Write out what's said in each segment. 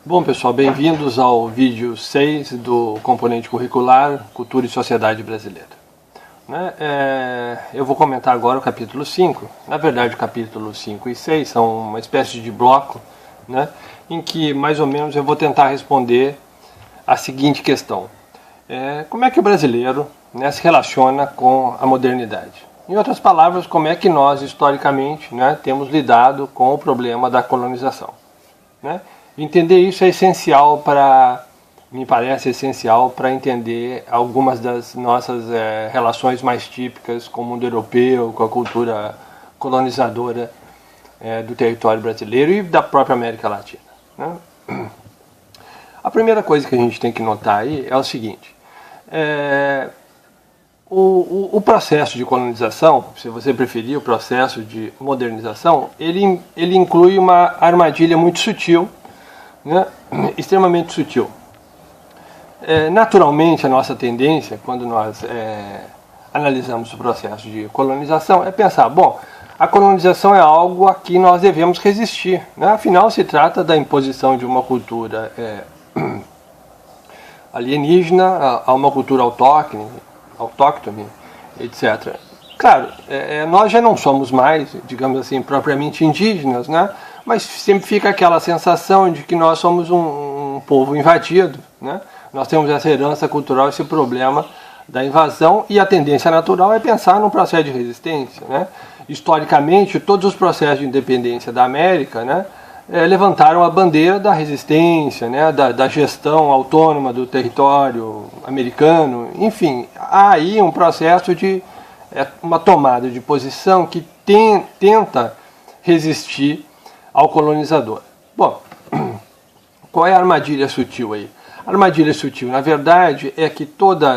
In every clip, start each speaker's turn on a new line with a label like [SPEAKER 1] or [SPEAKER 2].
[SPEAKER 1] Bom, pessoal, bem-vindos ao vídeo 6 do componente curricular Cultura e Sociedade Brasileira. Eu vou comentar agora o capítulo 5. Na verdade, o capítulo 5 e 6 são uma espécie de bloco, em que mais ou menos eu vou tentar responder a seguinte questão. Como é que o brasileiro se relaciona com a modernidade? Em outras palavras, como é que nós, historicamente, temos lidado com o problema da colonização? Entender isso é essencial me parece essencial para entender algumas das nossas relações mais típicas com o mundo europeu, com a cultura colonizadora do território brasileiro e da própria América Latina. A primeira coisa que a gente tem que notar aí é o seguinte: o processo de colonização, se você preferir, o processo de modernização, ele inclui uma armadilha muito sutil, extremamente sutil. Naturalmente, a nossa tendência, quando nós analisamos o processo de colonização, é pensar, bom, a colonização é algo a que nós devemos resistir. Afinal, se trata da imposição de uma cultura alienígena a uma cultura autóctone, etc. Claro, nós já não somos mais, digamos assim, propriamente indígenas, mas sempre fica aquela sensação de que nós somos um povo invadido. Nós temos essa herança cultural, esse problema da invasão, e a tendência natural é pensar num processo de resistência. Historicamente, todos os processos de independência da América levantaram a bandeira da resistência, da gestão autônoma do território americano. Enfim, há aí um processo de uma tomada de posição que tenta resistir ao colonizador. Bom, qual é a armadilha sutil aí? A armadilha sutil, na verdade, é que toda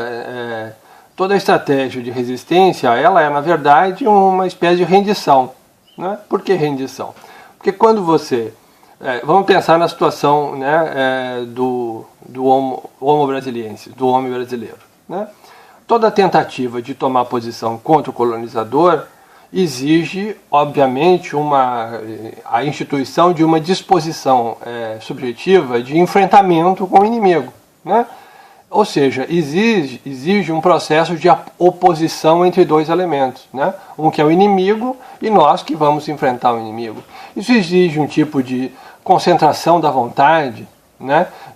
[SPEAKER 1] a estratégia de resistência, ela é, na verdade, uma espécie de rendição. Por que rendição? Porque quando você... vamos pensar na situação do homo brasiliense, do homem brasileiro. Toda tentativa de tomar posição contra o colonizador exige, obviamente, a instituição de uma disposição subjetiva de enfrentamento com o inimigo. Ou seja, exige um processo de oposição entre dois elementos. Um que é o inimigo e nós que vamos enfrentar o inimigo. Isso exige um tipo de concentração da vontade,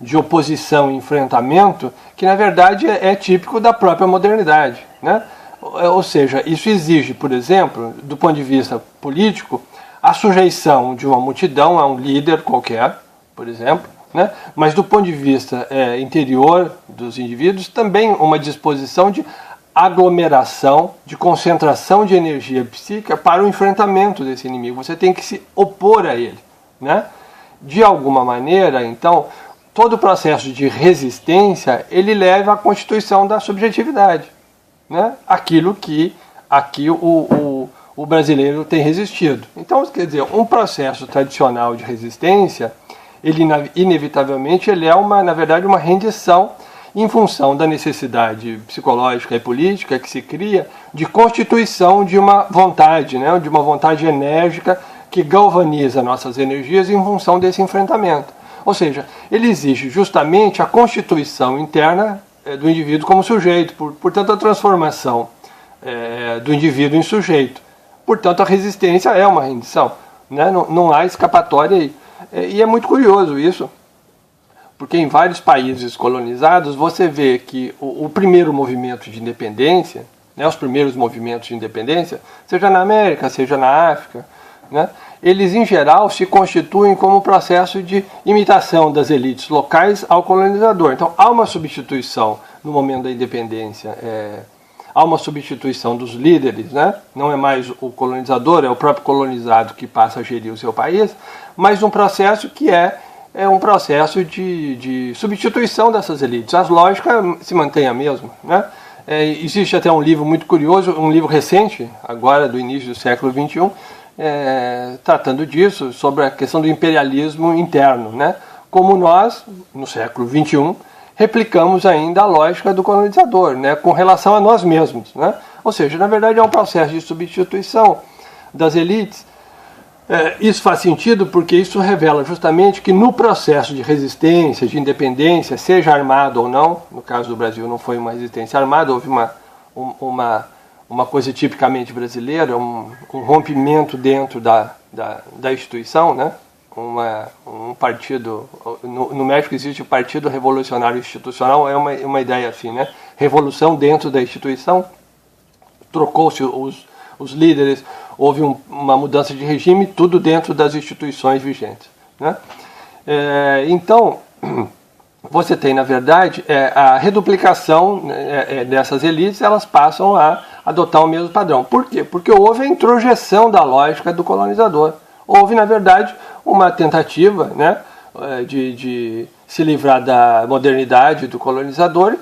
[SPEAKER 1] de oposição e enfrentamento, que na verdade é típico da própria modernidade. Ou seja, isso exige, por exemplo, do ponto de vista político, a sujeição de uma multidão a um líder qualquer, por exemplo, mas do ponto de vista interior dos indivíduos, também uma disposição de aglomeração, de concentração de energia psíquica para o enfrentamento desse inimigo. Você tem que se opor a ele. De alguma maneira, então, todo o processo de resistência, ele leva à constituição da subjetividade. Aquilo que aqui o brasileiro tem resistido. Então, quer dizer, um processo tradicional de resistência, ele inevitavelmente ele é na verdade, uma rendição em função da necessidade psicológica e política que se cria de constituição de uma vontade, de uma vontade enérgica que galvaniza nossas energias em função desse enfrentamento. Ou seja, ele exige justamente a constituição interna do indivíduo como sujeito, portanto a transformação do indivíduo em sujeito. Portanto, a resistência é uma rendição. Não há escapatória aí. E é muito curioso isso, porque em vários países colonizados você vê que o primeiro movimento de independência, os primeiros movimentos de independência, seja na América, seja na África, eles em geral se constituem como processo de imitação das elites locais ao colonizador. Então há uma substituição no momento da independência, há uma substituição dos líderes, não é mais o colonizador, é o próprio colonizado que passa a gerir o seu país, mas um processo que é um processo de substituição dessas elites. A lógica se mantém a mesma. Existe até um livro muito curioso, um livro recente, agora do início do século XXI, tratando disso, sobre a questão do imperialismo interno, como nós, no século XXI, replicamos ainda a lógica do colonizador, com relação a nós mesmos. Ou seja, na verdade é um processo de substituição das elites Isso faz sentido porque isso revela justamente que no processo de resistência, de independência, seja armado ou não, no caso do Brasil não foi uma resistência armada, houve uma coisa tipicamente brasileira, um rompimento dentro da instituição, né? Um partido, no México existe o Partido Revolucionário Institucional, é uma ideia assim, né? Revolução dentro da instituição, trocou-se os líderes, houve uma mudança de regime, tudo dentro das instituições vigentes, né? Então, você tem, na verdade, a reduplicação dessas elites, elas passam a adotar o mesmo padrão. Por quê? Porque houve a introjeção da lógica do colonizador. Houve, na verdade, uma tentativa, né, de se livrar da modernidade do colonizador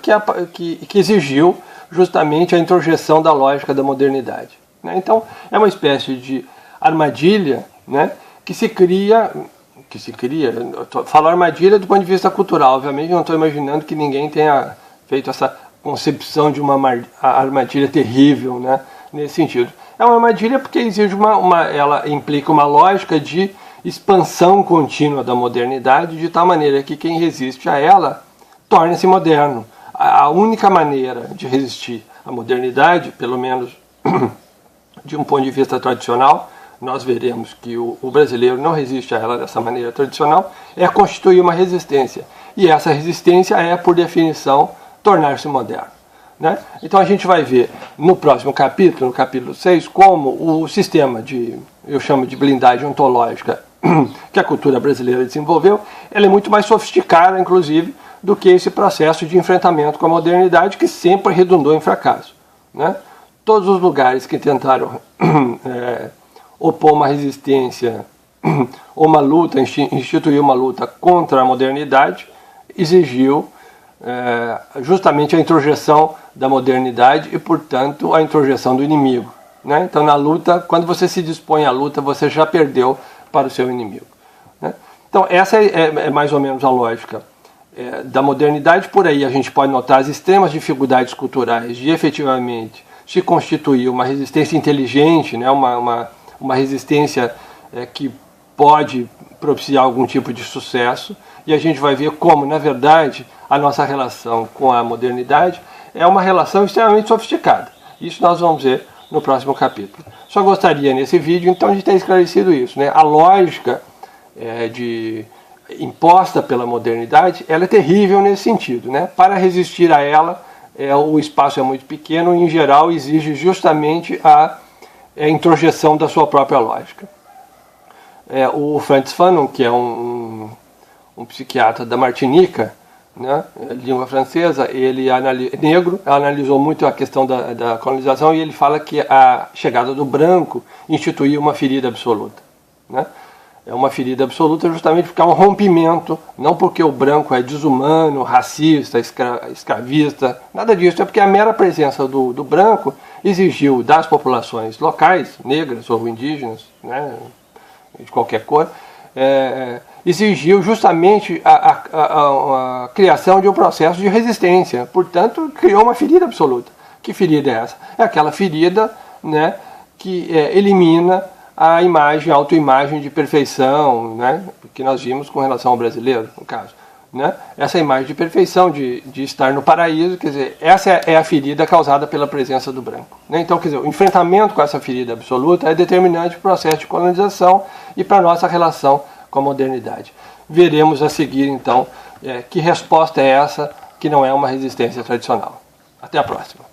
[SPEAKER 1] que exigiu justamente a introjeção da lógica da modernidade, né? Então, é uma espécie de armadilha, né, que se cria, falo armadilha do ponto de vista cultural, obviamente não estou imaginando que ninguém tenha feito essa concepção de uma armadilha terrível, né, nesse sentido. É uma armadilha porque exige ela implica uma lógica de expansão contínua da modernidade, de tal maneira que quem resiste a ela torna-se moderno. A única maneira de resistir à modernidade, pelo menos de um ponto de vista tradicional, nós veremos que o brasileiro não resiste a ela dessa maneira tradicional, é constituir uma resistência. E essa resistência é, por definição, tornar-se moderno, né? Então a gente vai ver no próximo capítulo, no capítulo 6, como o sistema eu chamo de blindagem ontológica, que a cultura brasileira desenvolveu, ela é muito mais sofisticada, inclusive, do que esse processo de enfrentamento com a modernidade, que sempre redundou em fracasso, né? Todos os lugares que tentaram opor uma resistência ou uma luta, instituir uma luta contra a modernidade, exigiu justamente a introjeção da modernidade e, portanto, a introjeção do inimigo, né? Então, na luta, quando você se dispõe à luta, você já perdeu para o seu inimigo, né? Então, essa é mais ou menos a lógica da modernidade. Por aí a gente pode notar as extremas dificuldades culturais de efetivamente se constituir uma resistência inteligente, né? Uma resistência que pode propiciar algum tipo de sucesso, e a gente vai ver como, na verdade, a nossa relação com a modernidade é uma relação extremamente sofisticada. Isso nós vamos ver no próximo capítulo. Só gostaria, nesse vídeo, então, de ter esclarecido isso, né? A lógica imposta pela modernidade, ela é terrível nesse sentido, né? Para resistir a ela, o espaço é muito pequeno e, em geral, exige justamente a introjeção da sua própria lógica. O Frantz Fanon, que é um psiquiatra da Martinica, né, língua francesa, ele negro, analisou muito a questão da colonização, e ele fala que a chegada do branco instituiu uma ferida absoluta, né? É uma ferida absoluta justamente porque é um rompimento, não porque o branco é desumano, racista, escravista, nada disso, é porque a mera presença do branco exigiu das populações locais, negras ou indígenas, né, de qualquer cor, exigiu justamente a criação de um processo de resistência. Portanto, criou uma ferida absoluta. Que ferida é essa? É aquela ferida, né, que elimina a autoimagem de perfeição, né, que nós vimos com relação ao brasileiro, no caso, né? Essa imagem de perfeição, de estar no paraíso, quer dizer, essa é a ferida causada pela presença do branco, né? Então, quer dizer, o enfrentamento com essa ferida absoluta é determinante para o processo de colonização e para a nossa relação com a modernidade. Veremos a seguir, então, que resposta é essa, que não é uma resistência tradicional. Até a próxima.